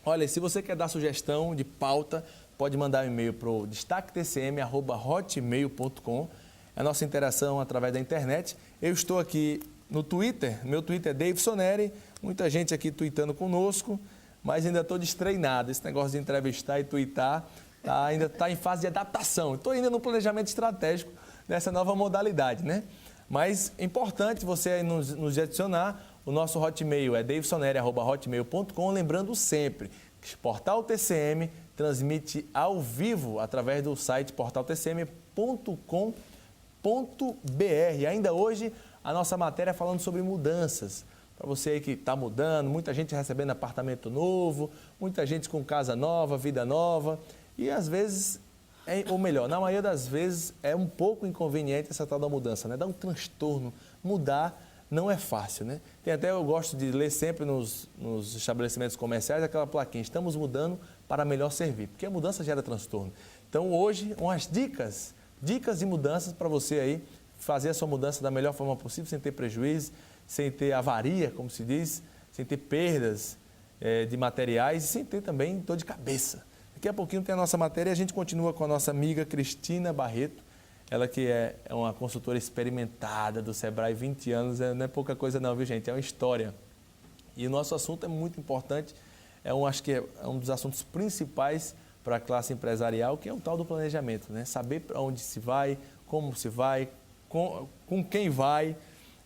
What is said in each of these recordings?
Olha, se você quer dar sugestão de pauta, pode mandar um e-mail para o destaquetcm@hotmail.com. É a nossa interação através da internet. Eu estou aqui no Twitter, meu Twitter é Davidson Neri, muita gente aqui tweetando conosco, mas ainda estou destreinado. Esse negócio de entrevistar e tweetar ainda está em fase de adaptação. Estou ainda no planejamento estratégico dessa nova modalidade, né? Mas é importante você aí nos adicionar. O nosso hotmail é davidsoneri@hotmail.com. Lembrando sempre que Portal TCM transmite ao vivo através do site portaltcm.com.br. Ainda hoje, a nossa matéria falando sobre mudanças. Para você aí que está mudando, muita gente recebendo apartamento novo, muita gente com casa nova, vida nova. E às vezes, ou melhor, na maioria das vezes, é um pouco inconveniente essa tal da mudança, né? Dá um transtorno. Mudar não é fácil, né? Eu gosto de ler sempre nos estabelecimentos comerciais aquela plaquinha: estamos mudando para melhor servir, porque a mudança gera transtorno. Então hoje, umas dicas de mudanças para você aí fazer a sua mudança da melhor forma possível, sem ter prejuízo, sem ter avaria, como se diz, sem ter perdas de materiais e sem ter também dor de cabeça. Daqui a pouquinho tem a nossa matéria e a gente continua com a nossa amiga Cristina Barreto. Ela que é uma consultora experimentada do Sebrae, 20 anos, não é pouca coisa não, viu gente? É uma história. E o nosso assunto é muito importante, acho que é um dos assuntos principais para a classe empresarial, que é o tal do planejamento, né? Saber para onde se vai, como se vai, com quem vai.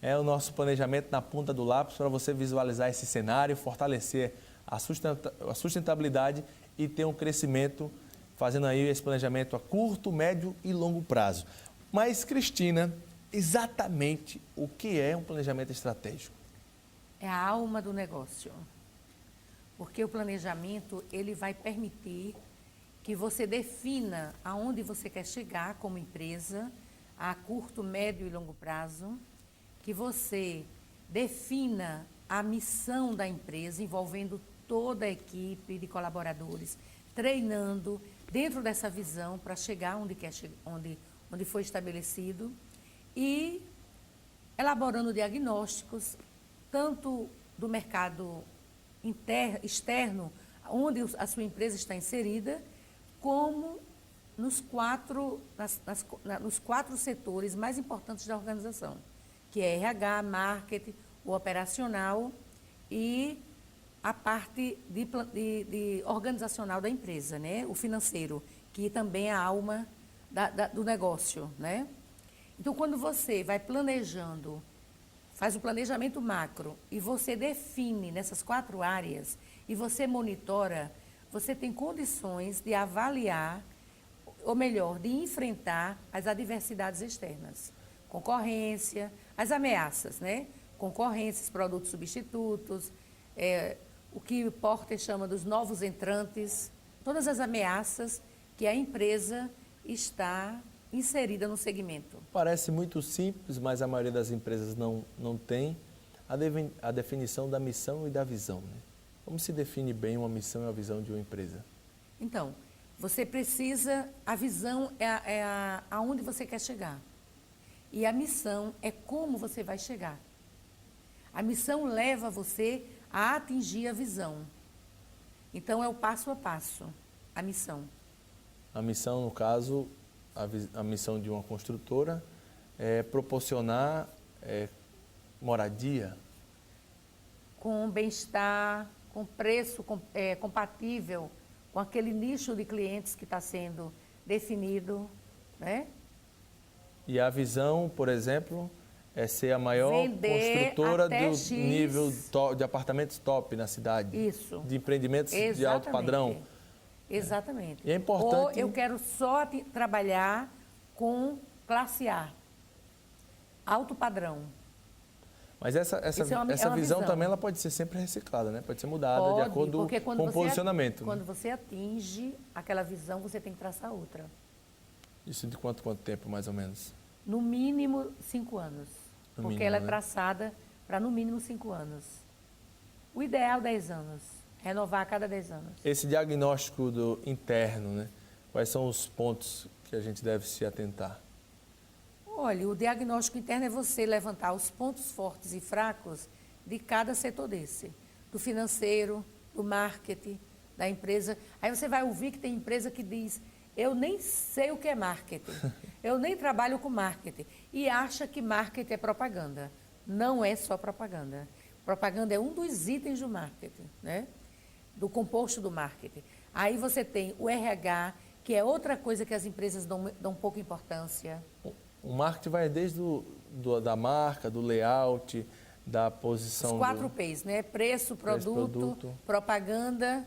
É o nosso planejamento na ponta do lápis para você visualizar esse cenário, fortalecer a sustentabilidade e ter um crescimento, fazendo aí esse planejamento a curto, médio e longo prazo. Mas, Cristina, exatamente o que é um planejamento estratégico? É a alma do negócio. Porque o planejamento, ele vai permitir que você defina aonde você quer chegar como empresa, a curto, médio e longo prazo, que você defina a missão da empresa, envolvendo toda a equipe de colaboradores, treinando dentro dessa visão para chegar onde foi estabelecido e elaborando diagnósticos, tanto do mercado externo, onde a sua empresa está inserida, como nos quatro setores mais importantes da organização, que é RH, marketing, o operacional e a parte de organizacional da empresa, né? O financeiro, que também é a alma do negócio, né? Então, quando você vai planejando, faz o planejamento macro e você define nessas 4 áreas e você monitora, você tem condições de avaliar, ou melhor, de enfrentar as adversidades externas. Concorrência, as ameaças, né? Concorrências, produtos substitutos, o que o Porter chama dos novos entrantes, todas as ameaças que a empresa está inserida no segmento. Parece muito simples, mas a maioria das empresas não tem a definição da missão e da visão, né? Como se define bem uma missão e a visão de uma empresa? Então, você precisa, a visão é aonde você quer chegar. E a missão é como você vai chegar. A missão leva você a atingir a visão. Então, é o passo a passo, a missão. A missão, no caso, a missão de uma construtora é proporcionar moradia. Com bem-estar, com preço compatível com aquele nicho de clientes que está sendo definido, né? E a visão, por exemplo, é ser a maior construtora do nível de apartamentos top na cidade. Isso. De empreendimentos de alto padrão. Exatamente. E é importante... Ou eu quero só trabalhar com classe A, alto padrão. Mas essa visão também ela pode ser sempre reciclada, né? Pode ser mudada de acordo com o posicionamento. Quando você atinge aquela visão, você tem que traçar outra. Isso de quanto tempo, mais ou menos? No mínimo 5 anos. Porque ela é traçada para no mínimo 5 anos. O ideal, 10 anos. Renovar a cada 10 anos. Esse diagnóstico interno, né? Quais são os pontos que a gente deve se atentar? Olha, o diagnóstico interno é você levantar os pontos fortes e fracos de cada setor desse. Do financeiro, do marketing, da empresa. Aí você vai ouvir que tem empresa que diz, eu nem sei o que é marketing, eu nem trabalho com marketing, e acha que marketing é propaganda. Não é só propaganda. Propaganda é um dos itens do marketing, né? Do composto do marketing. Aí você tem o RH, que é outra coisa que as empresas dão pouca importância. O marketing vai desde da marca, do layout, da posição... Os 4 P's, né? Preço, produto, propaganda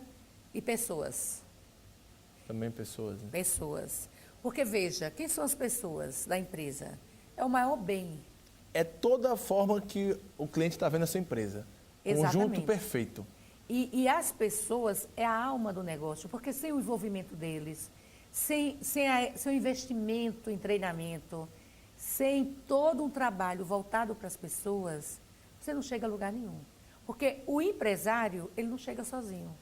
e pessoas. Também pessoas. Né? Pessoas. Porque, veja, quem são as pessoas da empresa? É o maior bem. É toda a forma que o cliente está vendo a sua empresa. Exatamente. Conjunto perfeito. E as pessoas é a alma do negócio, porque sem o envolvimento deles, sem o investimento em treinamento, sem todo um trabalho voltado para as pessoas, você não chega a lugar nenhum. Porque o empresário, ele não chega sozinho.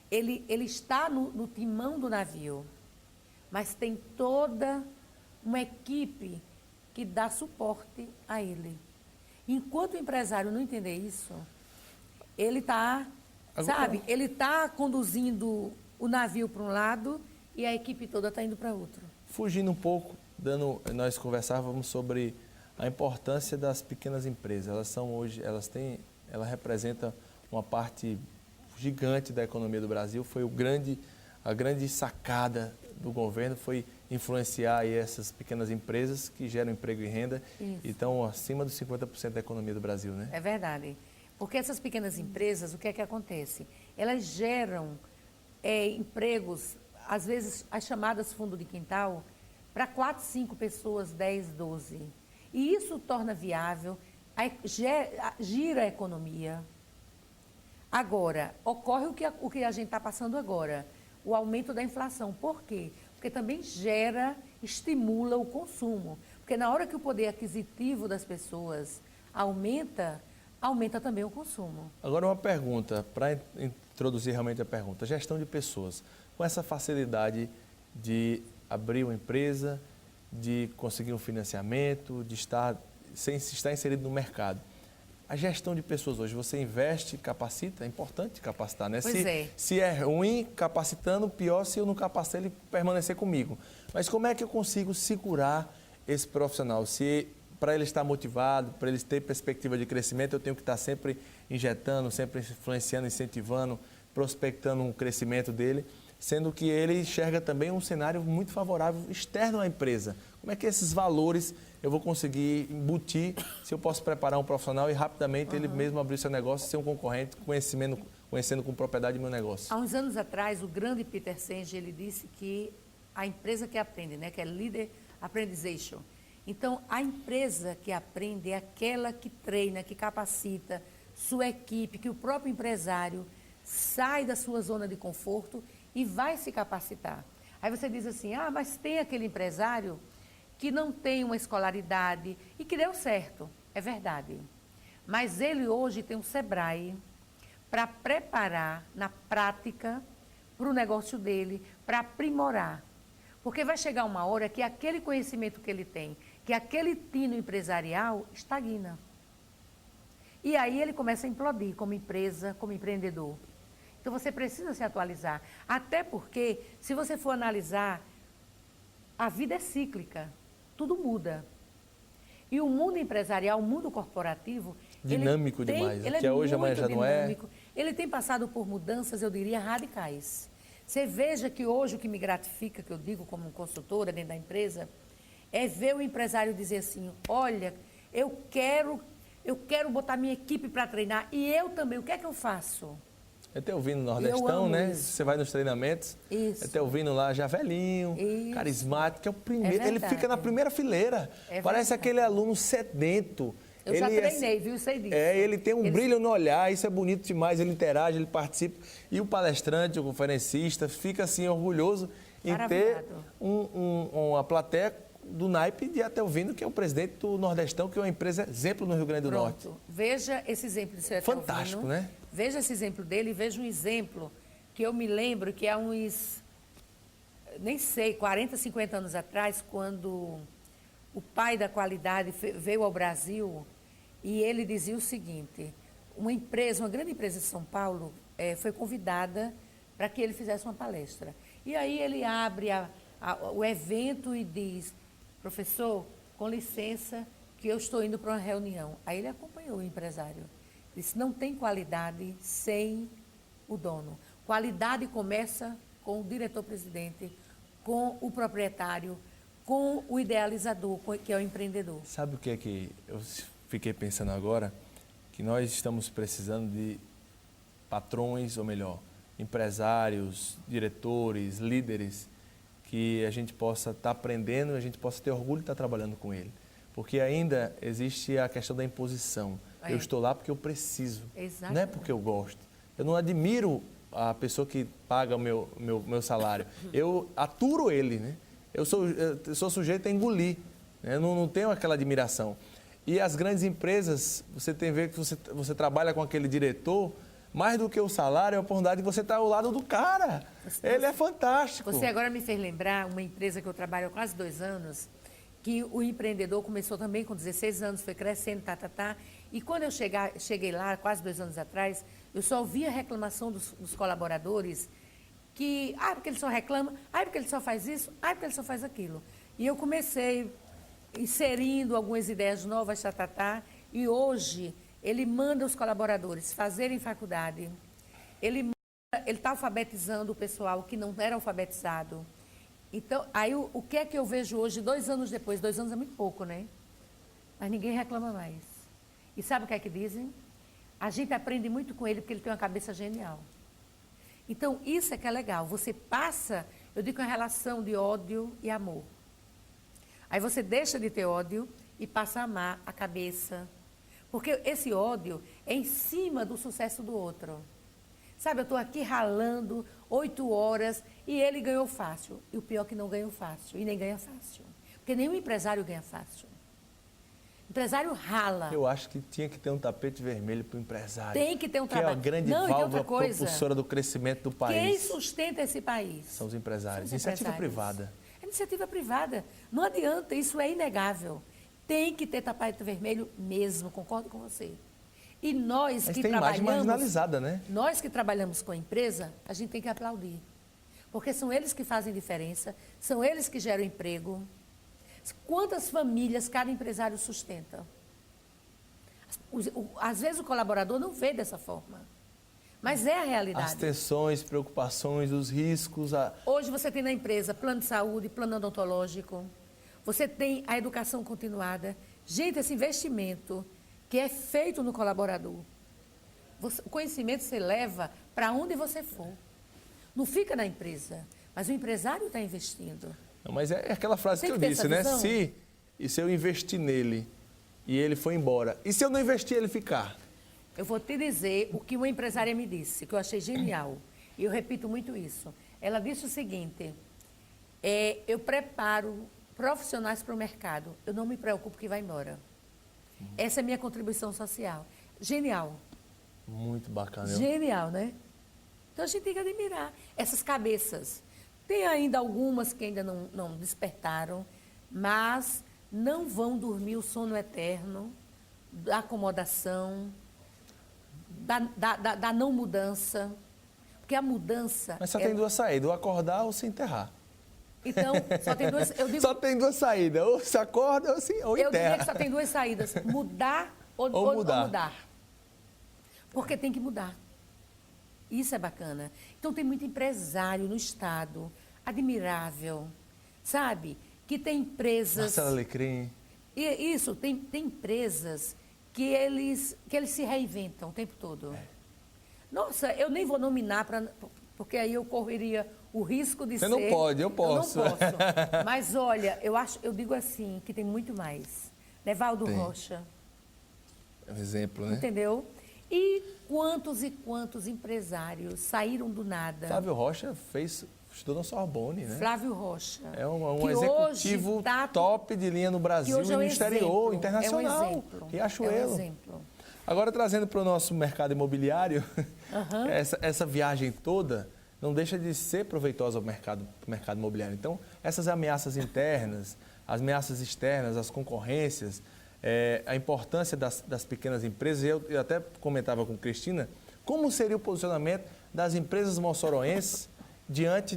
Ele está no timão do navio, mas tem toda uma equipe que dá suporte a ele. Enquanto o empresário não entender isso, ele está, sabe, ele está conduzindo o navio para um lado e a equipe toda está indo para outro. Fugindo um pouco, nós conversávamos sobre a importância das pequenas empresas. Elas são hoje, ela representa uma parte gigante da economia do Brasil. Foi a grande sacada do governo foi influenciar aí essas pequenas empresas que geram emprego e renda e estão acima dos 50% da economia do Brasil, né? É verdade. Porque essas pequenas empresas, o que é que acontece? Elas geram empregos, às vezes as chamadas fundo de quintal, para 4, 5 pessoas, 10, 12. E isso torna viável, gira a economia. Agora, ocorre o que a gente está passando agora, o aumento da inflação. Por quê? Porque também estimula o consumo. Porque na hora que o poder aquisitivo das pessoas aumenta também o consumo. Agora uma pergunta, para introduzir realmente a pergunta. Gestão de pessoas. Com essa facilidade de abrir uma empresa, de conseguir um financiamento, de estar inserido no mercado. A gestão de pessoas hoje, você investe, capacita? É importante capacitar, né? Se é ruim, capacitando, pior se eu não capacitar ele permanecer comigo. Mas como é que eu consigo segurar esse profissional? Se para ele estar motivado, para ele ter perspectiva de crescimento, eu tenho que estar sempre injetando, sempre influenciando, incentivando, prospectando um crescimento dele, sendo que ele enxerga também um cenário muito favorável externo à empresa. Como é que esses valores eu vou conseguir embutir se eu posso preparar um profissional e rapidamente ele mesmo abrir seu negócio e ser um concorrente, conhecendo com propriedade meu negócio? Há uns anos atrás, o grande Peter Senge, ele disse que a empresa que aprende, né, que é Leader Apprendization. Então, a empresa que aprende é aquela que treina, que capacita sua equipe, que o próprio empresário sai da sua zona de conforto e vai se capacitar. Aí você diz assim, mas tem aquele empresário que não tem uma escolaridade e que deu certo. É verdade. Mas ele hoje tem um Sebrae para preparar na prática para o negócio dele, para aprimorar. Porque vai chegar uma hora que aquele conhecimento que ele tem, que aquele tino empresarial estagna. E aí ele começa a implodir como empresa, como empreendedor. Então você precisa se atualizar. Até porque, se você for analisar, a vida é cíclica, tudo muda. E o mundo empresarial, o mundo corporativo... Dinâmico demais, que é hoje, amanhã já não é. Ele tem passado por mudanças, eu diria, radicais. Você veja que hoje o que me gratifica, que eu digo como consultora dentro da empresa, é ver o empresário dizer assim, olha, eu quero botar minha equipe para treinar e eu também, o que é que eu faço? É até ouvindo no Nordestão, né? Isso. Você vai nos treinamentos, é até ouvindo lá já velhinho, carismático, que é o primeiro, ele fica na primeira fileira. Parece aquele aluno sedento. Eu já treinei, viu? Sei disso. Ele tem um brilho no olhar, isso é bonito demais, ele interage, ele participa. E o palestrante, o conferencista, fica assim orgulhoso em ter uma plateia do naipe de até ouvindo, que é o presidente do Nordestão, que é uma empresa exemplo no Rio Grande do Norte. Veja esse exemplo de seu Fantástico, né? Veja esse exemplo dele e veja um exemplo que eu me lembro que há uns, nem sei, 40, 50 anos atrás, quando o pai da qualidade veio ao Brasil e ele dizia o seguinte, uma grande empresa de São Paulo, foi convidada para que ele fizesse uma palestra. E aí ele abre o evento e diz, professor, com licença, que eu estou indo para uma reunião. Aí ele acompanhou o empresário. Disse, não tem qualidade sem o dono. Qualidade começa com o diretor-presidente, com o proprietário, com o idealizador, que é o empreendedor. Sabe o que é que eu fiquei pensando agora? Que nós estamos precisando de patrões, ou melhor, empresários, diretores, líderes, que a gente possa estar aprendendo e a gente possa ter orgulho de estar trabalhando com ele. Porque ainda existe a questão da imposição. Eu estou lá porque eu preciso, Exatamente. não é porque eu gosto. Eu não admiro a pessoa que paga o meu salário. Eu aturo ele, né? Eu sou sujeito a engolir, né? Eu não tenho aquela admiração. E as grandes empresas, você tem a ver que você trabalha com aquele diretor, mais do que o salário, é a oportunidade de você estar ao lado do cara. Ele é fantástico. Você agora me fez lembrar uma empresa que eu trabalho há quase 2 anos, que o empreendedor começou também com 16 anos, foi crescendo, E quando eu cheguei lá, quase 2 anos atrás, eu só ouvia reclamação dos colaboradores que, porque ele só reclama, porque ele só faz isso, porque ele só faz aquilo. E eu comecei inserindo algumas ideias novas, e hoje ele manda os colaboradores fazerem faculdade, ele está alfabetizando o pessoal que não era alfabetizado. Então, aí o que é que eu vejo hoje, 2 anos depois? 2 anos é muito pouco, né? Mas ninguém reclama mais. E sabe o que é que dizem? A gente aprende muito com ele porque ele tem uma cabeça genial. Então, isso é que é legal. Você passa, eu digo, uma relação de ódio e amor. Aí você deixa de ter ódio e passa a amar a cabeça. Porque esse ódio é em cima do sucesso do outro. Sabe, eu estou aqui ralando 8 horas e ele ganhou fácil. E o pior é que não ganhou fácil, e nem ganha fácil. Porque nenhum empresário ganha fácil. O empresário rala. Eu acho que tinha que ter um tapete vermelho para o empresário. Tem que ter um trabalho. Que é a grande válvula propulsora do crescimento do país. Quem sustenta esse país? São os empresários. Iniciativa privada. É iniciativa privada. Não adianta, isso é inegável. Tem que ter tapete vermelho mesmo, concordo com você. E nós Mas que tem trabalhamos... imagem marginalizada, né? Nós que trabalhamos com a empresa, a gente tem que aplaudir. Porque são eles que fazem diferença, são eles que geram emprego. Quantas famílias cada empresário sustenta? Às vezes o colaborador não vê dessa forma, mas é a realidade. As tensões, preocupações, os riscos... Hoje você tem na empresa plano de saúde, plano odontológico, você tem a educação continuada. Gente, esse investimento que é feito no colaborador, o conhecimento você leva para onde você for. Não fica na empresa, mas o empresário está investindo. Não, mas é aquela frase que eu disse, né? Se eu investir nele e ele for embora, e se eu não investir ele ficar? Eu vou te dizer o que uma empresária me disse, que eu achei genial. E eu repito muito isso. Ela disse o seguinte, eu preparo profissionais para o mercado, eu não me preocupo que vai embora. Essa é a minha contribuição social. Genial. Muito bacana. Genial, né? Então a gente tem que admirar essas cabeças. Tem ainda algumas que ainda não despertaram, mas não vão dormir o sono eterno da acomodação, da não mudança. Porque a mudança... Mas só tem 2 saídas, ou acordar ou se enterrar. Então, só tem 2... Eu digo, só tem 2 saídas, ou se acorda ou enterra. Eu diria que só tem 2 saídas, mudar ou mudar. Porque tem que mudar. Isso é bacana. Então, tem muito empresário no Estado, admirável, sabe? Que tem empresas... Marcelo Alecrim. Isso, tem empresas que eles se reinventam o tempo todo. Nossa, eu nem vou nominar, porque aí eu correria o risco de ser... Você não pode, eu posso. Eu não posso. Mas, olha, eu digo assim, que tem muito mais. Nevaldo Rocha. É um exemplo, né? Entendeu? E quantos empresários saíram do nada? Flávio Rocha estudou na Sorbonne, né? Flávio Rocha. É um executivo top de linha no Brasil e no exterior, internacional. É um exemplo. Riachuelo. É um exemplo. Agora, trazendo para o nosso mercado imobiliário, essa viagem toda não deixa de ser proveitosa para o mercado imobiliário. Então, essas ameaças internas, as ameaças externas, as concorrências, a importância das pequenas empresas, eu até comentava com Cristina, Como seria o posicionamento das empresas moçoroenses diante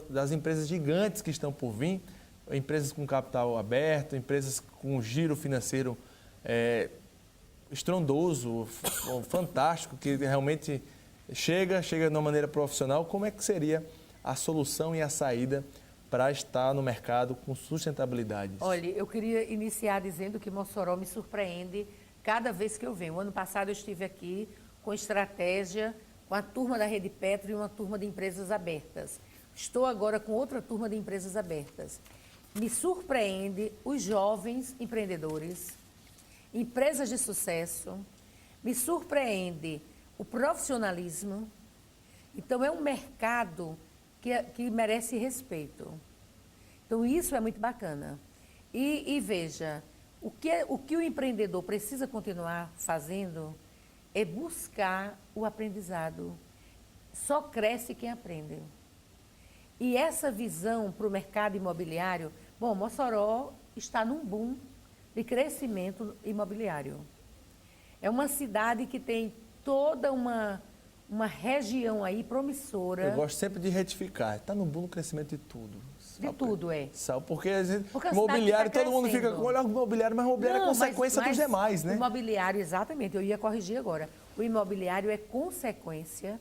das empresas gigantes que estão por vir, empresas com capital aberto, empresas com giro financeiro estrondoso, fantástico, que realmente chega de uma maneira profissional? Como é que seria a solução e a saída para estar no mercado com sustentabilidade? Olha, eu queria iniciar dizendo que Mossoró me surpreende cada vez que eu venho. O ano passado eu estive aqui com estratégia, com a turma da Rede Petro e uma turma de empresas abertas. Estou agora com outra turma de empresas abertas. Me surpreende os jovens empreendedores, empresas de sucesso, me surpreende o profissionalismo. Então, é um mercado que merece respeito. Então, isso é muito bacana. E veja, o que o empreendedor precisa continuar fazendo é buscar o aprendizado. Só cresce quem aprende. E essa visão para o mercado imobiliário, bom, Mossoró está num boom de crescimento imobiliário. É uma cidade que tem toda uma região aí promissora. Eu gosto sempre de retificar. Está no boom do crescimento de tudo. De tudo, é. Porque imobiliário, todo mundo fica com olhar o imobiliário, mas o imobiliário é consequência dos demais, né? O imobiliário, exatamente, eu ia corrigir agora. O imobiliário é consequência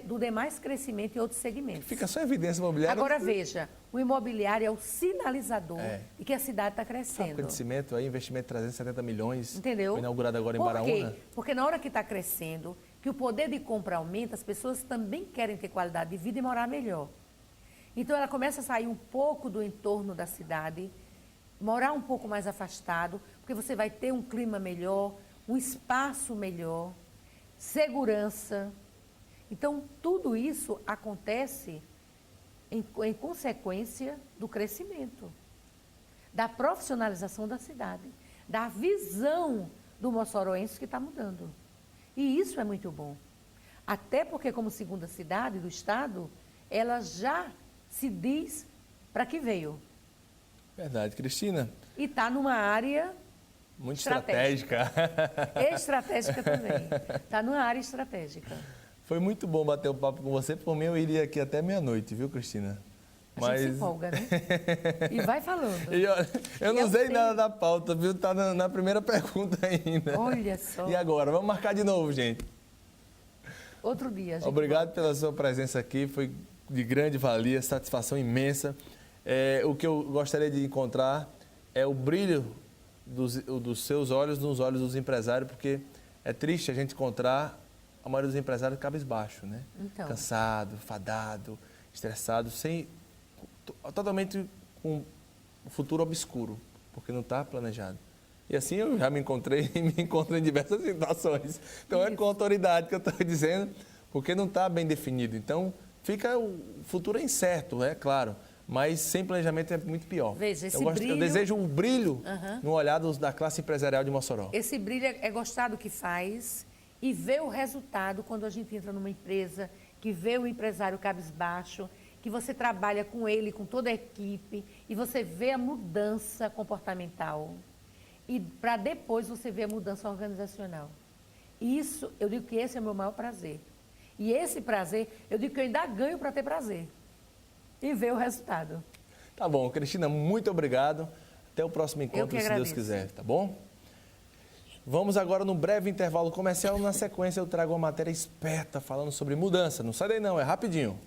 do demais crescimento em outros segmentos. Fica só evidência imobiliária. Agora veja, o imobiliário é o sinalizador de que a cidade está crescendo. Crescimento aí, investimento de 370 milhões. Entendeu? Foi inaugurado agora em Baraúna. Porque na hora que está crescendo, que o poder de compra aumenta, as pessoas também querem ter qualidade de vida e morar melhor. Então ela começa a sair um pouco do entorno da cidade, morar um pouco mais afastado, porque você vai ter um clima melhor, um espaço melhor, segurança. Então, tudo isso acontece em consequência do crescimento, da profissionalização da cidade, da visão do moçoroense que está mudando. E isso é muito bom. Até porque, como segunda cidade do estado, ela já se diz para que veio. Verdade, Cristina. E está numa área muito estratégica. Estratégica também. Está numa área estratégica. Foi muito bom bater o papo com você. Por mim, eu iria aqui até meia-noite, viu, Cristina? A gente se empolga, né? E vai falando. E olha, eu não sei nada da pauta, viu? Está na primeira pergunta ainda. Olha só. E agora? Vamos marcar de novo, gente. Outro dia, gente. Obrigado pela sua presença aqui. Foi de grande valia, satisfação imensa. O que eu gostaria de encontrar é o brilho dos seus olhos nos olhos dos empresários, porque é triste a gente encontrar a maioria dos empresários cabisbaixo, né? Então. Cansado, fadado, estressado, totalmente com o futuro obscuro, porque não está planejado. E assim eu já me encontrei e me encontro em diversas situações. Então é com autoridade que eu estou dizendo, porque não está bem definido. Então o futuro é incerto, é claro, mas sem planejamento é muito pior. Veja, eu desejo um brilho no olhar da classe empresarial de Mossoró. Esse brilho é gostar do que faz e ver o resultado quando a gente entra numa empresa, que vê o empresário cabisbaixo, que você trabalha com ele, com toda a equipe, e você vê a mudança comportamental. E para depois você ver a mudança organizacional. Isso, eu digo que esse é o meu maior prazer. E esse prazer, eu digo que eu ainda ganho para ter prazer. E ver o resultado. Tá bom, Cristina, muito obrigado. Até o próximo encontro, se Deus quiser, tá bom? Vamos agora no breve intervalo comercial. Na sequência eu trago uma matéria esperta falando sobre mudança. Não sai daí não, é rapidinho.